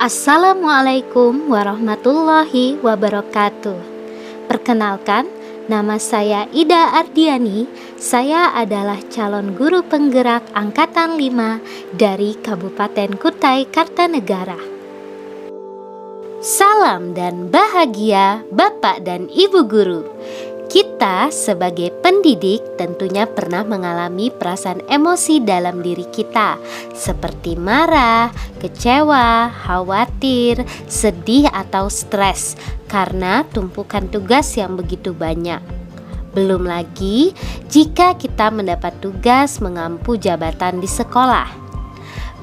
Assalamualaikum warahmatullahi wabarakatuh. Perkenalkan, nama saya Ida Ardiani. Saya adalah calon guru penggerak Angkatan 5 dari Kabupaten Kutai Kartanegara. Salam dan bahagia Bapak dan Ibu guru. Kita sebagai pendidik tentunya pernah mengalami perasaan emosi dalam diri kita, seperti marah, kecewa, khawatir, sedih atau stres karena tumpukan tugas yang begitu banyak. Belum lagi jika kita mendapat tugas mengampu jabatan di sekolah.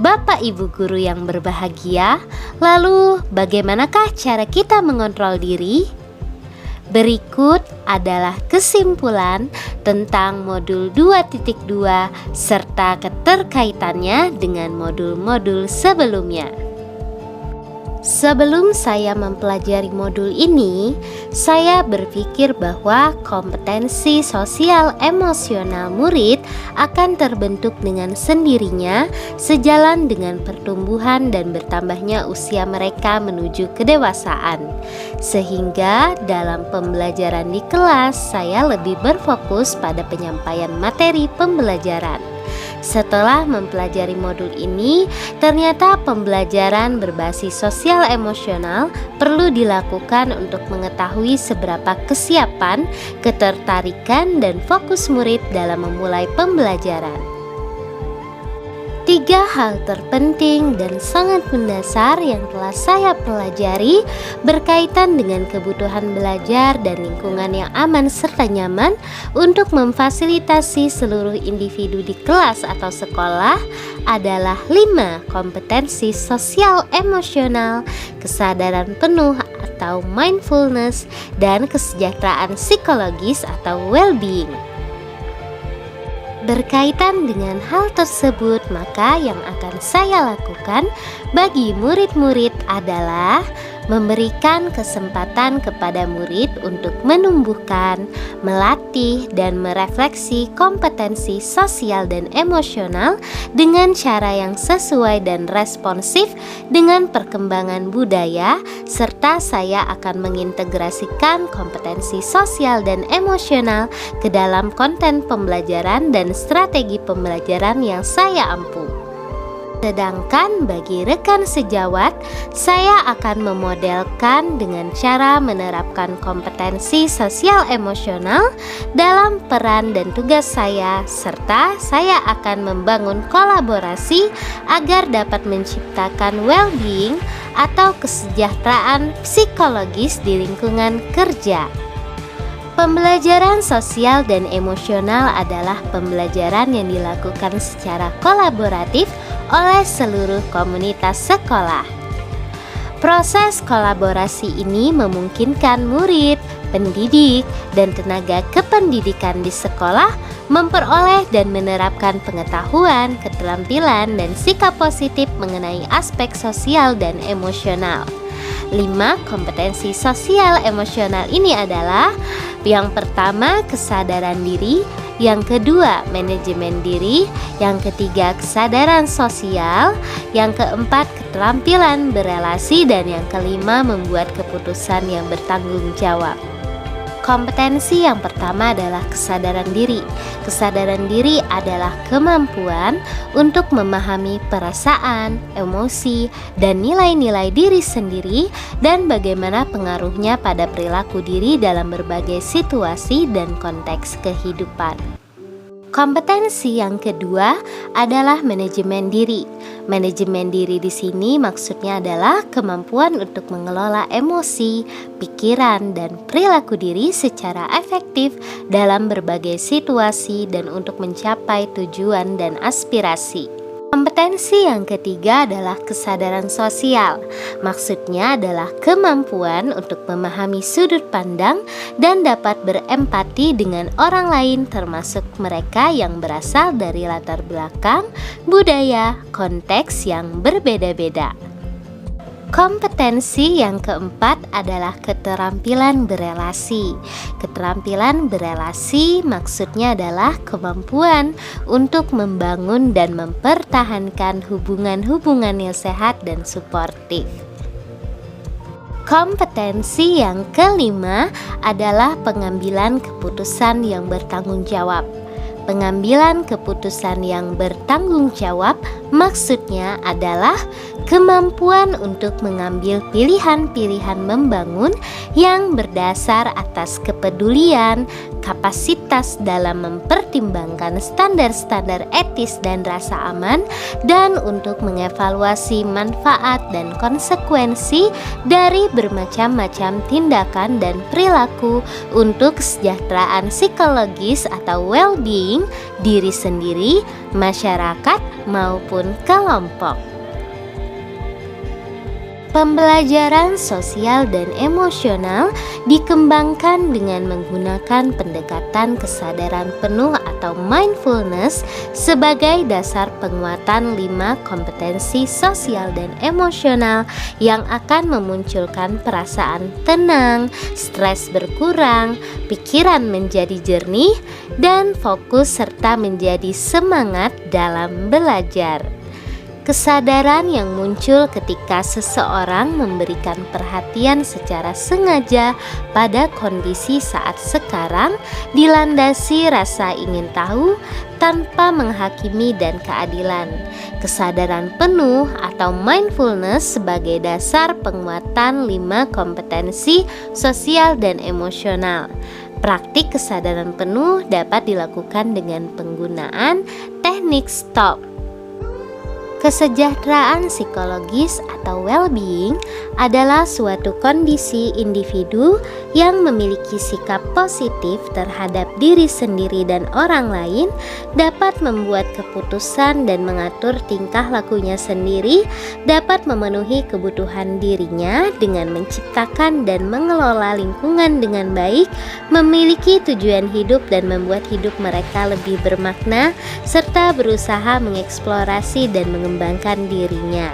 Bapak Ibu guru yang berbahagia, lalu bagaimanakah cara kita mengontrol diri? Berikut adalah kesimpulan tentang modul 2.2 serta keterkaitannya dengan modul-modul sebelumnya. Sebelum saya mempelajari modul ini, saya berpikir bahwa kompetensi sosial emosional murid akan terbentuk dengan sendirinya sejalan dengan pertumbuhan dan bertambahnya usia mereka menuju kedewasaan. Sehingga dalam pembelajaran di kelas, saya lebih berfokus pada penyampaian materi pembelajaran. Setelah mempelajari modul ini, ternyata pembelajaran berbasis sosial emosional perlu dilakukan untuk mengetahui seberapa kesiapan, ketertarikan, dan fokus murid dalam memulai pembelajaran. 3 hal terpenting dan sangat mendasar yang telah saya pelajari berkaitan dengan kebutuhan belajar dan lingkungan yang aman serta nyaman untuk memfasilitasi seluruh individu di kelas atau sekolah adalah 5 kompetensi sosial emosional, kesadaran penuh atau mindfulness, dan kesejahteraan psikologis atau well-being. Berkaitan dengan hal tersebut, maka yang akan saya lakukan bagi murid-murid adalah memberikan kesempatan kepada murid untuk menumbuhkan, melatih, dan merefleksi kompetensi sosial dan emosional dengan cara yang sesuai dan responsif dengan perkembangan budaya, serta saya akan mengintegrasikan kompetensi sosial dan emosional ke dalam konten pembelajaran dan strategi pembelajaran yang saya ampu. Sedangkan bagi rekan sejawat, saya akan memodelkan dengan cara menerapkan kompetensi sosial emosional dalam peran dan tugas saya, serta saya akan membangun kolaborasi agar dapat menciptakan well-being atau kesejahteraan psikologis di lingkungan kerja. Pembelajaran sosial dan emosional adalah pembelajaran yang dilakukan secara kolaboratif oleh seluruh komunitas sekolah. Proses kolaborasi ini memungkinkan murid, pendidik, dan tenaga kependidikan di sekolah memperoleh dan menerapkan pengetahuan, keterampilan, dan sikap positif mengenai aspek sosial dan emosional. 5 kompetensi sosial emosional ini adalah: yang pertama, kesadaran diri; yang kedua, manajemen diri; yang ketiga, kesadaran sosial; yang keempat, keterampilan berelasi; dan yang kelima, membuat keputusan yang bertanggung jawab. Kompetensi yang pertama adalah kesadaran diri. Kesadaran diri adalah kemampuan untuk memahami perasaan, emosi, dan nilai-nilai diri sendiri dan bagaimana pengaruhnya pada perilaku diri dalam berbagai situasi dan konteks kehidupan. Kompetensi yang kedua adalah manajemen diri. Manajemen diri di sini maksudnya adalah kemampuan untuk mengelola emosi, pikiran, dan perilaku diri secara efektif dalam berbagai situasi dan untuk mencapai tujuan dan aspirasi. Kompetensi yang ketiga adalah kesadaran sosial. Maksudnya adalah kemampuan untuk memahami sudut pandang dan dapat berempati dengan orang lain, termasuk mereka yang berasal dari latar belakang, budaya, konteks yang berbeda-beda. Kompetensi yang keempat adalah keterampilan berelasi. Keterampilan berelasi maksudnya adalah kemampuan untuk membangun dan mempertahankan hubungan-hubungan yang sehat dan suportif. Kompetensi yang kelima adalah pengambilan keputusan yang bertanggung jawab. Pengambilan keputusan yang bertanggung jawab maksudnya adalah kemampuan untuk mengambil pilihan-pilihan membangun yang berdasar atas kepedulian, kapasitas dalam mempertimbangkan standar-standar etis dan rasa aman, dan untuk mengevaluasi manfaat dan konsekuensi dari bermacam-macam tindakan dan perilaku untuk kesejahteraan psikologis atau well-being diri sendiri, masyarakat, maupun kelompok. Pembelajaran sosial dan emosional dikembangkan dengan menggunakan pendekatan kesadaran penuh atau mindfulness sebagai dasar penguatan 5 kompetensi sosial dan emosional yang akan memunculkan perasaan tenang, stres berkurang, pikiran menjadi jernih, dan fokus serta menjadi semangat dalam belajar. Kesadaran yang muncul ketika seseorang memberikan perhatian secara sengaja pada kondisi saat sekarang dilandasi rasa ingin tahu tanpa menghakimi dan keadilan. Kesadaran penuh atau mindfulness sebagai dasar penguatan 5 kompetensi sosial dan emosional. Praktik kesadaran penuh dapat dilakukan dengan penggunaan teknik STOP. Kesejahteraan psikologis atau well-being adalah suatu kondisi individu yang memiliki sikap positif terhadap diri sendiri dan orang lain, dapat membuat keputusan dan mengatur tingkah lakunya sendiri, dapat memenuhi kebutuhan dirinya dengan menciptakan dan mengelola lingkungan dengan baik, memiliki tujuan hidup dan membuat hidup mereka lebih bermakna, serta berusaha mengeksplorasi dan mengembangkan dirinya.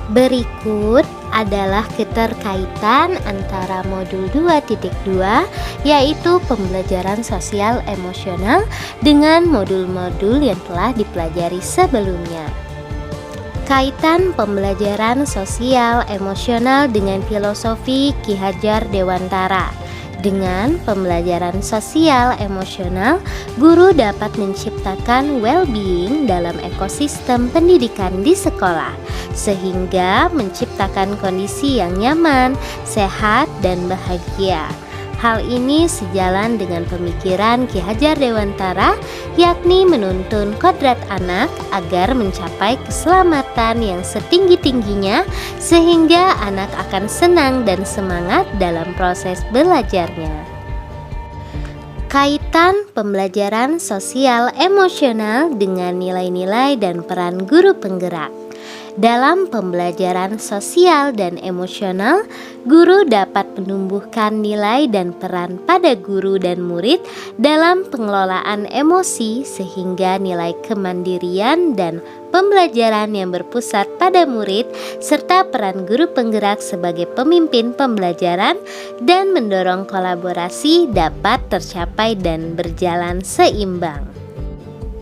Berikut adalah keterkaitan antara modul 2.2 yaitu pembelajaran sosial emosional dengan modul-modul yang telah dipelajari sebelumnya. Kaitan pembelajaran sosial emosional dengan filosofi Ki Hajar Dewantara. Dengan pembelajaran sosial emosional, guru dapat menciptakan well-being dalam ekosistem pendidikan di sekolah, sehingga menciptakan kondisi yang nyaman, sehat, dan bahagia. Hal ini sejalan dengan pemikiran Ki Hajar Dewantara, yakni menuntun kodrat anak agar mencapai keselamatan yang setinggi-tingginya, sehingga anak akan senang dan semangat dalam proses belajarnya. Kaitan pembelajaran sosial emosional dengan nilai-nilai dan peran guru penggerak. Dalam pembelajaran sosial dan emosional, guru dapat menumbuhkan nilai dan peran pada guru dan murid dalam pengelolaan emosi sehingga nilai kemandirian dan pembelajaran yang berpusat pada murid serta peran guru penggerak sebagai pemimpin pembelajaran dan mendorong kolaborasi dapat tercapai dan berjalan seimbang.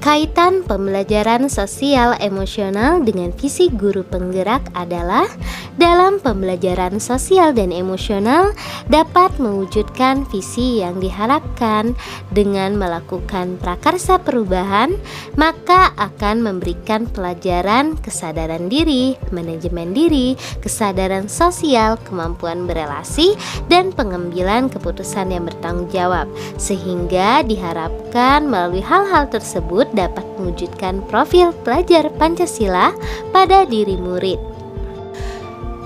Kaitan pembelajaran sosial emosional dengan visi guru penggerak adalah dalam pembelajaran sosial dan emosional dapat mewujudkan visi yang diharapkan dengan melakukan prakarsa perubahan, maka akan memberikan pelajaran kesadaran diri, manajemen diri, kesadaran sosial, kemampuan berelasi, dan pengambilan keputusan yang bertanggung jawab, sehingga diharapkan melalui hal-hal tersebut dapat mewujudkan profil pelajar Pancasila pada diri murid.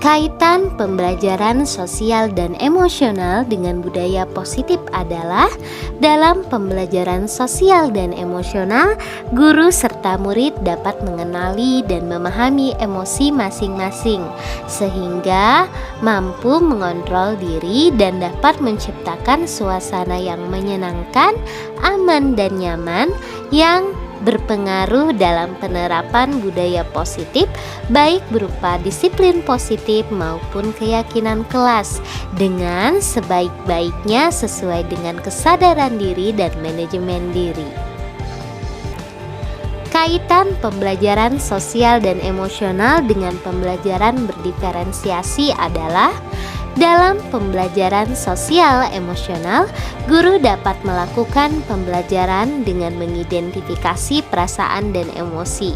Kaitan pembelajaran sosial dan emosional dengan budaya positif adalah dalam pembelajaran sosial dan emosional, guru serta murid dapat mengenali dan memahami emosi masing-masing sehingga mampu mengontrol diri dan dapat menciptakan suasana yang menyenangkan, aman dan nyaman yang berpengaruh dalam penerapan budaya positif, baik berupa disiplin positif maupun keyakinan kelas, dengan sebaik-baiknya sesuai dengan kesadaran diri dan manajemen diri. Kaitan pembelajaran sosial dan emosional dengan pembelajaran berdiferensiasi adalah: dalam pembelajaran sosial emosional, guru dapat melakukan pembelajaran dengan mengidentifikasi perasaan dan emosi.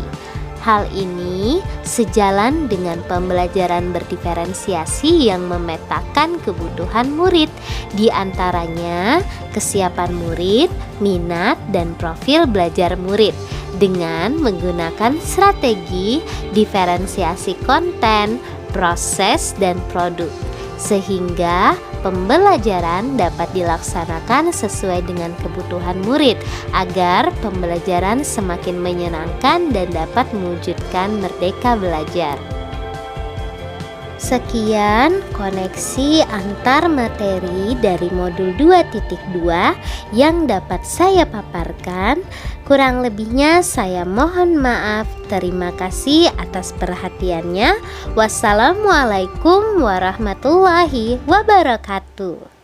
Hal ini sejalan dengan pembelajaran berdiferensiasi yang memetakan kebutuhan murid, di antaranya kesiapan murid, minat, dan profil belajar murid, dengan menggunakan strategi diferensiasi konten, proses, dan produk, sehingga pembelajaran dapat dilaksanakan sesuai dengan kebutuhan murid agar pembelajaran semakin menyenangkan dan dapat mewujudkan merdeka belajar. Sekian koneksi antar materi dari modul 2.2 yang dapat saya paparkan. Kurang lebihnya saya mohon maaf. Terima kasih atas perhatiannya. Wassalamualaikum warahmatullahi wabarakatuh.